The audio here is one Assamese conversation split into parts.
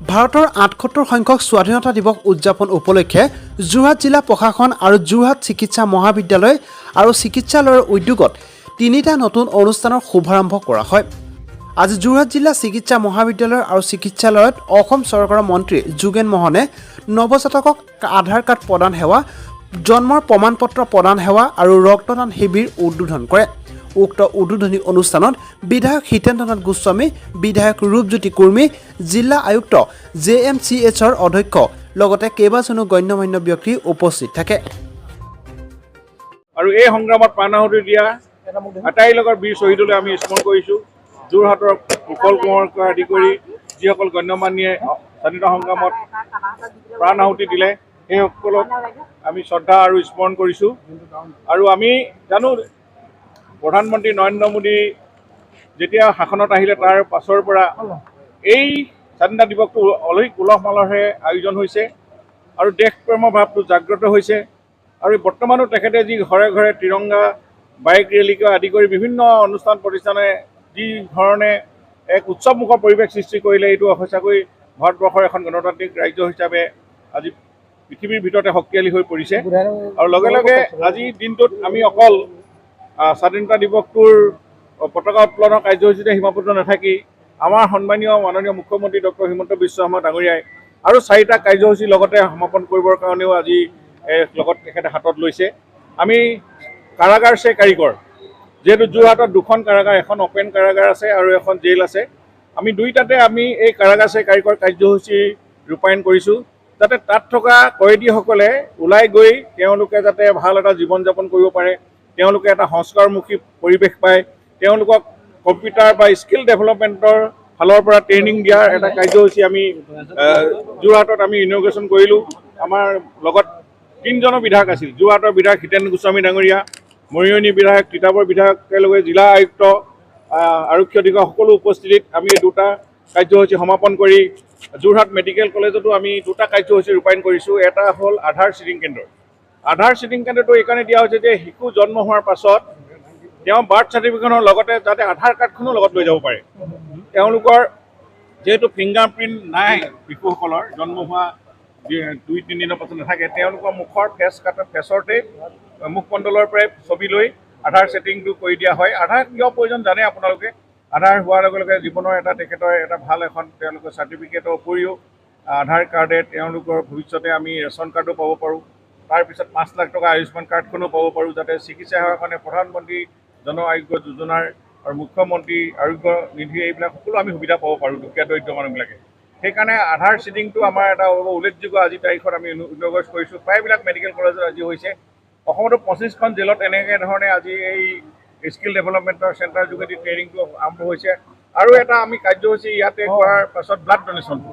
ভাৰতৰ ৭৮ সংখ্যক স্বাধীনতা দিৱস উদযাপন উপলক্ষে যোৰহাট জিলা প্ৰশাসন আৰু যোৰহাট চিকিৎসা মহাবিদ্যালয় আৰু চিকিৎসালয়ৰ উদ্যোগত তিনিটা নতুন অনুষ্ঠানৰ শুভাৰম্ভ কৰা হয়। আজি যোৰহাট জিলা চিকিৎসা মহাবিদ্যালয় আৰু চিকিৎসালয়ত অসম চৰকাৰৰ মন্ত্ৰী যোগেন মোহনে নৱজাতকক আধাৰ কাৰ্ড প্ৰদান সেৱা, জন্মৰ প্ৰমাণপত্ৰ প্ৰদান সেৱা আৰু ৰক্তদান শিবিৰ উদ্বোধন কৰে। উক্ত উদ্বোধনী অনুষ্ঠানত বিধায়ক হিতেন্দ্ৰনাথ গোস্বামী, বিধায়ক ৰূপজ্যোতি কুৰ্মী, জিলা আয়ুক্ত JMCHৰ অধ্যক্ষ লগতে কেইবাজনো গণ্যমান্য ব্যক্তি উপস্থিত থাকে। আৰু এই সংগ্ৰামত প্ৰাণাহুতি দিয়া আটাইলোকৰ বীৰ শ্বহীদলৈ আমি স্মৰণ কৰিছোঁ। যোৰহাটৰ কুশল কোঁৱৰৰ পৰা আদি কৰি যিসকল গণ্যমান্যে স্বাধীনতা সংগ্ৰামত প্ৰাণাহুতি দিলে সেইসকলক আমি শ্ৰদ্ধা আৰু স্মৰণ কৰিছোঁ। আৰু আমি জানো প্ৰধানমন্ত্ৰী নৰেন্দ্ৰ মোদী যেতিয়া শাসনত আহিলে তাৰ পাছৰ পৰা এই স্বাধীনতা দিৱসটো অধিক উলহ মালহেৰে আয়োজন হৈছে আৰু দেশপ্ৰেমৰ ভাৱটো জাগ্ৰত হৈছে। আৰু বৰ্তমানো তেখেতে যি ঘৰে ঘৰে তিৰংগা বাইক ৰেলীকে আদি কৰি বিভিন্ন অনুষ্ঠান প্ৰতিষ্ঠানে যি ধৰণে এক উৎসৱমুখৰ পৰিৱেশ সৃষ্টি কৰিলে, এইটো সঁচাকৈ ভাৰতবৰ্ষৰ এখন গণতান্ত্ৰিক ৰাজ্য হিচাপে আজি পৃথিৱীৰ ভিতৰতে শক্তিশালী হৈ পৰিছে। আৰু লগে লগে আজিৰ দিনটোত আমি অকল স্বাধীনতা দিৱসটোৰ পতাকা উত্তোলনৰ কাৰ্যসূচীতে সীমাবদ্ধ নাথাকি আমাৰ সন্মানীয় মাননীয় মুখ্যমন্ত্ৰী ডক্টৰ হিমন্ত বিশ্ব শৰ্মা ডাঙৰীয়াই আৰু 4টা কাৰ্যসূচী লগতে সমাপন কৰিবৰ কাৰণেও আজি লগত তেখেতে হাতত লৈছে। আমি কাৰাগাৰ চে কাৰিকৰ, যিহেতু যোৰহাটত 2খন কাৰাগাৰ, এখন অপেন কাৰাগাৰ আছে আৰু এখন জেইল আছে। আমি দুইটাতে আমি এই কাৰাগাৰ চে কাৰিকৰ কাৰ্যসূচী ৰূপায়ণ কৰিছোঁ, যাতে তাত থকা কয়দীসকলে ওলাই গৈ তেওঁলোকে যাতে ভাল এটা জীৱন যাপন কৰিব পাৰে, তেওঁলোকে এটা সংস্কাৰমুখী পৰিৱেশ পায়, তেওঁলোকক কম্পিউটাৰ বা স্কিল ডেভেলপমেণ্টৰ ফালৰ পৰা ট্ৰেইনিং দিয়াৰ এটা কাৰ্যসূচী আমি যোৰহাটত আমি ইনগ্ৰেশ্যন কৰিলোঁ। আমাৰ লগত 3জনৰ বিধায়ক আছিল। যোৰহাটৰ বিধায়ক হিতেন্দ্ৰ গোস্বামী ডাঙৰীয়া, মৰিয়নি বিধায়ক, তিতাবৰ বিধায়ক, একেলগে জিলা আয়ুক্ত, আৰক্ষী অধীক্ষক সকলো উপস্থিতিত আমি এই 2টা কাৰ্যসূচী সমাপন কৰি যোৰহাট মেডিকেল কলেজতো আমি 2টা কাৰ্যসূচী ৰূপায়ণ কৰিছোঁ। এটা হ'ল আধাৰ চিটিং কেন্দ্ৰ। আধাৰ চিটিং কেন্দ্ৰটো এইকাৰণে দিয়া হৈছে যে শিশু জন্ম হোৱাৰ পাছত তেওঁ বাৰ্থ চাৰ্টিফিকেটৰ লগতে যাতে আধাৰ কাৰ্ডখনো লগত লৈ যাব পাৰে। তেওঁলোকৰ যিহেতু ফিংগাৰ প্ৰিণ্ট নাই, শিশুসকলৰ জন্ম হোৱা 2-3 দিনৰ পাছত নাথাকে, তেওঁলোকৰ মুখৰ ফেচৰতে মুখমণ্ডলৰ পৰাই ছবি লৈ আধাৰ ছেটিংটো কৰি দিয়া হয়। আধাৰ কিয় প্ৰয়োজন জানে আপোনালোকে? আধাৰ হোৱাৰ লগে লগে জীৱনৰ এটা তেখেতৰ এটা ভাল এখন তেওঁলোকৰ চাৰ্টিফিকেটৰ উপৰিও আধাৰ কাৰ্ডে তেওঁলোকৰ ভৱিষ্যতে আমি ৰেচন কাৰ্ডো পাব পাৰোঁ, তাৰপিছত 5 লাখ টকা আয়ুষ্মান কাৰ্ডখনো পাব পাৰোঁ, যাতে চিকিৎসা সেৱাৰ কাৰণে প্ৰধানমন্ত্ৰী জন আৰোগ্য যোজনাৰ আৰু মুখ্যমন্ত্ৰী আৰোগ্য নিধি এইবিলাক সকলো আমি সুবিধা পাব পাৰোঁ দুখীয়া দৰিদ্ৰ মানুহবিলাকে। সেইকাৰণে আধাৰ চিটিংটো আমাৰ এটা উল্লেখযোগ্য আজিৰ তাৰিখত আমি ইনগ্ৰেট কৰিছোঁ। প্ৰায়বিলাক মেডিকেল কলেজত আজি হৈছে। অসমতো 25খন জেলত এনেকৈ ধৰণে আজি এই স্কিল ডেভেলপমেণ্টৰ চেণ্টাৰ যোগেদি ট্ৰেইনিংটো আৰম্ভ হৈছে। আৰু এটা আমি কাৰ্যসূচী ইয়াতে কৰাৰ পাছত ব্লাড ডনেশ্যনটো,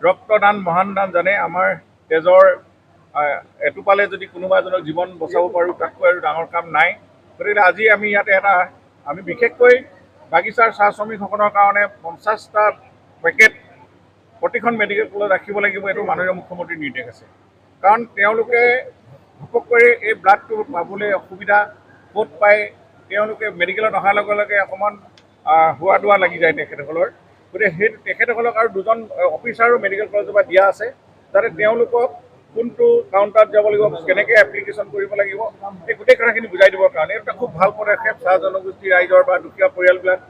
ৰক্তদান মহান দান, জানে আমাৰ তেজৰ এটোপালে যদি কোনোবা এজনক জীৱন বচাব পাৰোঁ তাতকৈ আৰু ডাঙৰ কাম নাই। গতিকে আজি আমি ইয়াতে এটা আমি বিশেষকৈ বাগিচাৰ চাহ শ্ৰমিকসকলৰ কাৰণে 50টা পেকেট প্ৰতিখন মেডিকেল কলেজত ৰাখিব লাগিব, এইটো মাননীয় মুখ্যমন্ত্ৰীৰ নিৰ্দেশ আছে। কাৰণ তেওঁলোকে ঘপককৈ এই ব্লাডটো পাবলৈ অসুবিধা ক'ত পায়, তেওঁলোকে মেডিকেলত অহাৰ লগে লগে অকণমান হোৱা দোৱা লাগি যায় তেখেতসকলৰ। গতিকে সেই তেখেতসকলক আৰু 2জন অফিচাৰো মেডিকেল কলেজৰ পৰা দিয়া আছে, যাতে তেওঁলোকক কোনটো কাউণ্টাৰত যাব লাগিব, কেনেকৈ এপ্লিকেশ্যন কৰিব লাগিব, এই গোটেই কথাখিনি বুজাই দিবৰ কাৰণে এটা খুব ভাল পদক্ষেপ। চাহ জনগোষ্ঠী ৰাইজৰ বা দুখীয়া পৰিয়ালবিলাক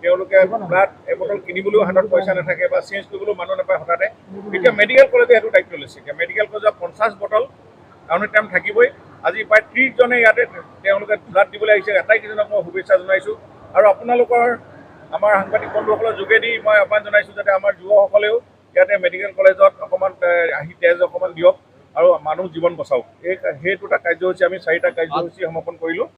তেওঁলোকে ব্লাড এবটল কিনিবলৈও হাতত পইচা নাথাকে বা চেঞ্জ কৰিবলৈও মানুহ নাপায় হঠাতে। এতিয়া মেডিকেল কলেজে সেইটো দায়িত্ব লৈছে। এতিয়া মেডিকেল কলেজত 50 বটল এনি টাইম থাকিবই। আজি প্ৰায় 30জনে ইয়াতে তেওঁলোকে ব্লাড দিবলৈ আহিছে। আটাইকেইজনক মই শুভেচ্ছা জনাইছোঁ। আৰু আপোনালোকৰ আমাৰ সাংবাদিক বন্ধুসকলৰ যোগেদি মই আহ্বান জনাইছোঁ যাতে আমাৰ যুৱকসকলেও ইয়াতে মেডিকেল কলেজত অকণমান আহি তেজ অকণমান দিয়ক আৰু মানুহ জীৱন বচাওক। সেইটো এটা কাৰ্যসূচী আমি 4টা কাৰ্যসূচী সমাপন কৰিলোঁ।